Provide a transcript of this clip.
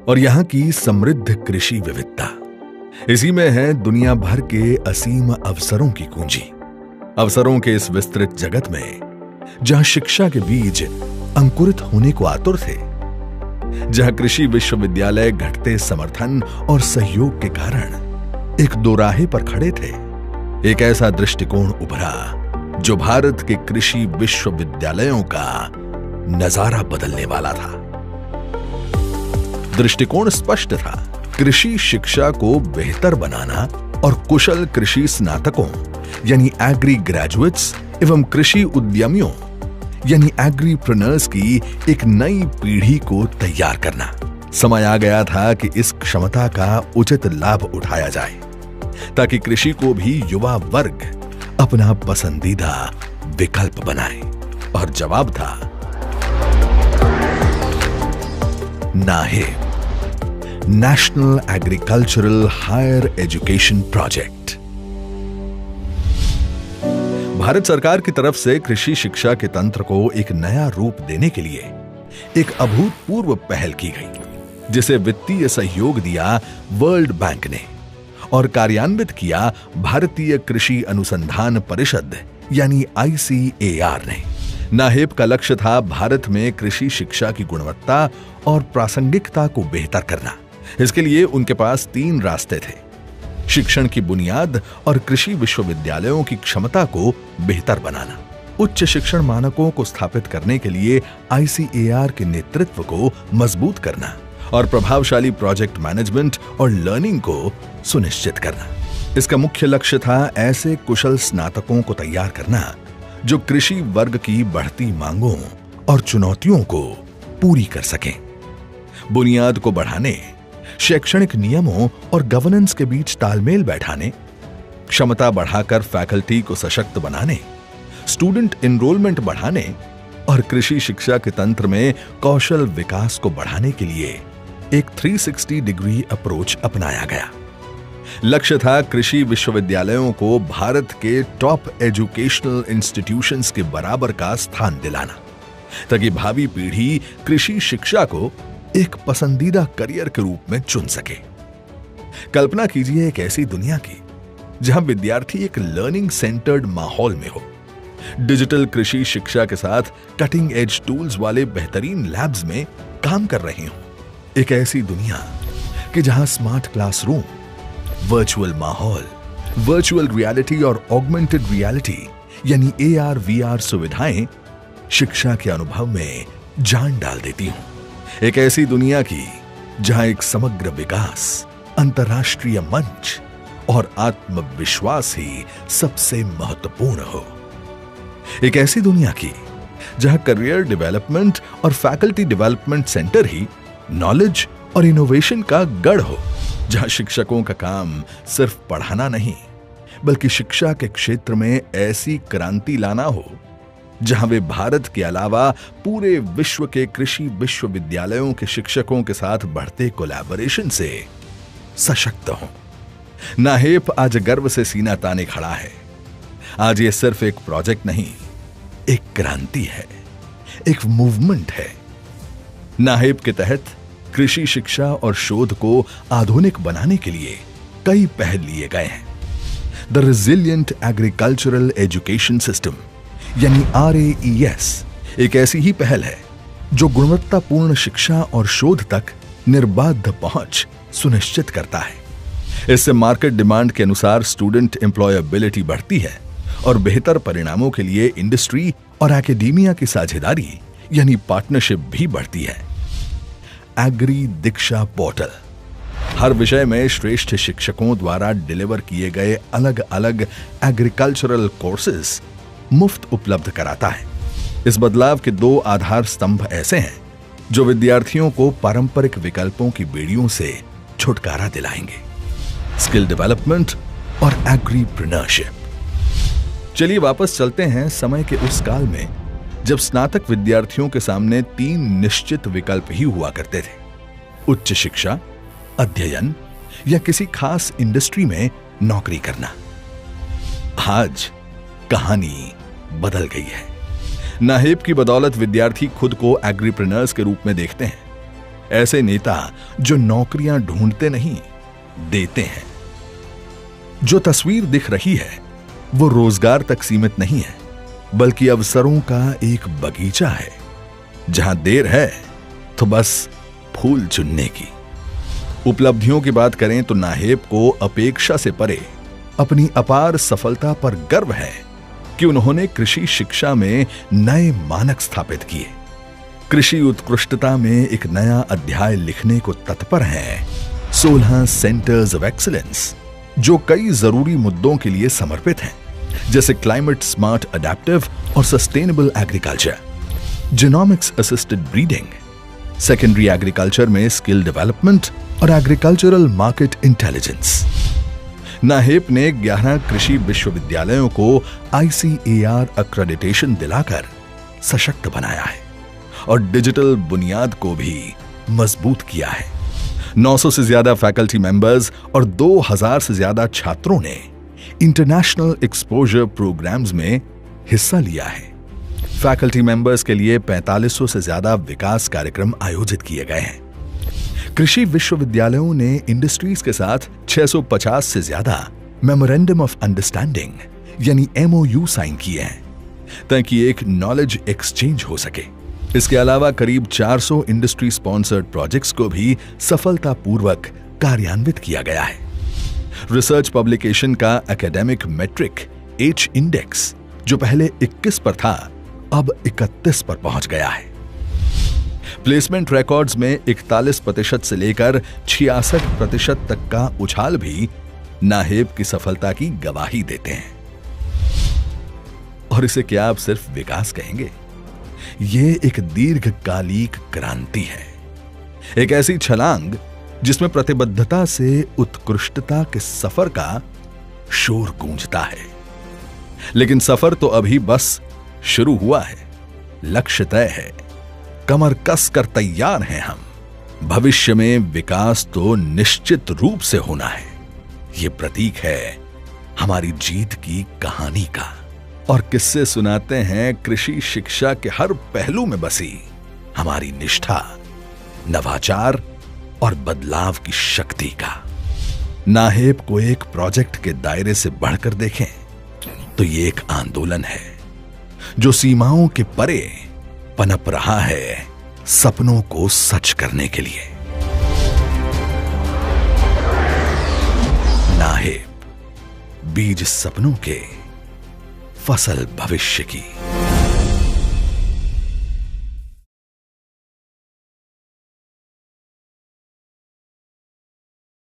और यहाँ की समृद्ध कृषि विविधता। इसी में है दुनिया भर के असीम अवसरों की कुंजी। अवसरों के इस विस्तृत जगत में जहां शिक्षा के बीज अंकुरित होने को आतुर थे, जहां कृषि विश्वविद्यालय घटते समर्थन और सहयोग के कारण एक दोराहे पर खड़े थे, एक ऐसा दृष्टिकोण उभरा जो भारत के कृषि विश्वविद्यालयों का नजारा बदलने वाला था। दृष्टिकोण स्पष्ट था, कृषि शिक्षा को बेहतर बनाना और कुशल कृषि स्नातकों यानी एग्री ग्रेजुएट्स एवं कृषि उद्यमियों यानी एग्रीप्रेन्योर्स की एक नई पीढ़ी को तैयार करना। समय आ गया था कि इस क्षमता का उचित लाभ उठाया जाए ताकि कृषि को भी युवा वर्ग अपना पसंदीदा विकल्प बनाए। और जवाब था NAHEP, national agricultural higher education project. Bharat सरकार की तरफ से कृषि शिक्षा के तंत्र को एक नया रूप देने के लिए एक अभूतपूर्व पहल की गई, जिसे वित्तीय सहयोग दिया वर्ल्ड बैंक ने और कार्यान्वित किया भारतीय कृषि अनुसंधान परिषद यानी ICAR ने। नाहेप का लक्ष्य था भारत में कृषि शिक्षा की गुणवत्ता और प्रासंगिकता को बेहतर करना। इसके लिए उनके पास 3 रास्ते थे: शिक्षण की बुनियाद और कृषि विश्वविद्यालयों की क्षमता को बेहतर बनाना, उच्च शिक्षण मानकों को स्थापित करने के लिए ICAR के नेतृत्व को मजबूत करना और प्रभावशाली प्रोजेक्ट मैनेजमेंट और लर्निंग को सुनिश्चित करना। इसका मुख्य लक्ष्य था ऐसे कुशल स्नातकों को तैयार करना जो कृषि वर्ग की बढ़ती मांगों और चुनौतियों को पूरी कर सकें। बुनियाद को बढ़ाने, शैक्षणिक नियमों और गवर्नेंस के बीच तालमेल बैठाने, क्षमता बढ़ाकर फैकल्टी को सशक्त बनाने, स्टूडेंट एनरोलमेंट बढ़ाने और कृषि शिक्षा के तंत्र में कौशल विकास को बढ़ाने के लिए एक 360 डिग्री अप्रोच अपनाया गया। लक्ष्य था कृषि विश्वविद्यालयों को भारत के टॉप एजुकेशनल इंस्टीट्यूशंस के बराबर का स्थान दिलाना ताकि भावी पीढ़ी कृषि शिक्षा को एक पसंदीदा करियर के रूप में चुन सके। कल्पना कीजिए एक ऐसी दुनिया की जहां विद्यार्थी एक लर्निंग सेंटर्ड माहौल में हो, डिजिटल कृषि शिक्षा के साथ कटिंग एज टूल्स वाले बेहतरीन लैब्स में काम कर रहे हों। एक ऐसी दुनिया कि जहां स्मार्ट क्लासरूम, वर्चुअल माहौल, वर्चुअल रियलिटी और ऑगमेंटेड रियलिटी यानी AR/VR सुविधाएं शिक्षा के अनुभव में जान डाल देती हूं। एक ऐसी दुनिया की जहां एक समग्र विकास, अंतर्राष्ट्रीय मंच और आत्मविश्वास ही सबसे महत्वपूर्ण हो। एक ऐसी दुनिया की जहां करियर डेवलपमेंट और फैकल्टी डेवलपमेंट सेंटर ही नॉलेज और इनोवेशन का गढ़ हो, जहां शिक्षकों का काम सिर्फ पढ़ाना नहीं बल्कि शिक्षा के क्षेत्र में ऐसी क्रांति लाना हो जहां वे भारत के अलावा पूरे विश्व के कृषि विश्वविद्यालयों के शिक्षकों के साथ बढ़ते कोलैबोरेशन से सशक्त हों। नाहेप आज गर्व से सीना ताने खड़ा है। आज ये सिर्फ एक प्रोजेक्ट नहीं, एक क्रांति है, एक मूवमेंट है। नाहेप के तहत कृषि शिक्षा और शोध को आधुनिक बनाने के लिए कई पहल लिए गए हैं। The resilient agricultural education system यानी RAES एक ऐसी ही पहल है जो गुणवत्तापूर्ण शिक्षा और शोध तक निर्बाध पहुंच सुनिश्चित करता है। इससे मार्केट डिमांड के अनुसार स्टूडेंट एम्प्लॉयबिलिटी बढ़ती है और बेहतर परिणामों के लिए इंडस्ट्री और एकेडेमिया की साझेदारी यानी पार्टनरशिप भी बढ़ती है। एग्री दीक्षा पोर्टल हर विषय में श्रेष्ठ शिक्षकों द्वारा डिलीवर किए गए अलग अलग एग्रीकल्चरल कोर्सेज मुफ्त उपलब्ध कराता है। इस बदलाव के 2 आधार स्तंभ ऐसे हैं जो विद्यार्थियों को पारंपरिक विकल्पों की बेड़ियों से छुटकारा दिलाएंगे: स्किल डेवलपमेंट और एग्रीप्रेन्योरशिप। चलिए वापस चलते हैं समय के उस काल में जब स्नातक विद्यार्थियों के सामने 3 निश्चित विकल्प ही हुआ करते थे: उच्च शिक्षा, अध्ययन या किसी खास इंडस्ट्री में नौकरी करना। आज कहानी बदल गई है। नाहेप की बदौलत विद्यार्थी खुद को एग्रीप्रेन्योर्स के रूप में देखते हैं। ऐसे नेता जो नौकरियां ढूंढते नहीं, देते हैं। जो तस्वीर दिख रही है वो रोजगार तक सीमित नहीं है, बल्कि अवसरों का एक बगीचा है, जहां देर है तो बस फूल चुनने की। उपलब्धियों की बात करें तो नाहेब को अपेक्षा से परे अपनी अपार सफलता पर गर्व है कि उन्होंने कृषि शिक्षा में नए मानक स्थापित किए। कृषि उत्कृष्टता में एक नया अध्याय लिखने को तत्पर हैं 16 सेंटर्स ऑफ एक्सीलेंस, जो कई जरूरी मुद्दों के लिए समर्पित हैं, जैसे क्लाइमेट स्मार्ट अडैप्टिव और sustainable agriculture, genomics assisted breeding, secondary agriculture में स्किल डेवलपमेंट और एग्रीकल्चरल मार्केट इंटेलिजेंस। नाहेब ने 11 कृषि विश्वविद्यालयों को ICAR एक्रेडिटेशन दिलाकर सशक्त बनाया है और डिजिटल बुनियाद को भी मजबूत किया है। 900 से ज्यादा फैकल्टी मेंबर्स और 2000 से ज्यादा छात्रों ने इंटरनेशनल एक्सपोजर प्रोग्राम्स में हिस्सा लिया है। फैकल्टी मेंबर्स के लिए 4500 से ज्यादा विकास कार्यक्रम आयोजित किए गए हैं। कृषि विश्वविद्यालयों ने इंडस्ट्रीज के साथ 650 से ज्यादा मेमोरेंडम ऑफ अंडरस्टैंडिंग यानी MOU साइन किए हैं ताकि एक नॉलेज एक्सचेंज हो सके। इसके अलावा करीब 400 इंडस्ट्री स्पॉन्सर्ड प्रोजेक्ट्स को भी सफलतापूर्वक कार्यान्वित किया गया है। रिसर्च पब्लिकेशन का एकेडमिक मेट्रिक H इंडेक्स, जो पहले 21 पर था, अब 31 पर पहुंच गया है। प्लेसमेंट रिकॉर्ड्स में 41% से लेकर 66% तक का उछाल भी नाहेब की सफलता की गवाही देते हैं। और इसे क्या आप सिर्फ विकास कहेंगे? ये एक दीर्घकालिक क्रांति है, एक ऐसी छलांग जिसमें प्रतिबद्धता से उत्कृष्टता के सफर का शोर गूंजता है। लेकिन सफर तो अभी बस शुरू हुआ है। लक्ष्य तय है, कमर कस कर तैयार हैं हम। भविष्य में विकास तो निश्चित रूप से होना है। यह प्रतीक है हमारी जीत की कहानी का। और किस्से सुनाते हैं कृषि शिक्षा के हर पहलू में बसी हमारी निष्ठा, नवाचार और बदलाव की शक्ति का। नाहेब को एक प्रोजेक्ट के दायरे से बढ़कर देखें तो ये एक आंदोलन है जो सीमाओं के परे पनप रहा है सपनों को सच करने के लिए। नाहेब, बीज सपनों के, फसल भविष्य की।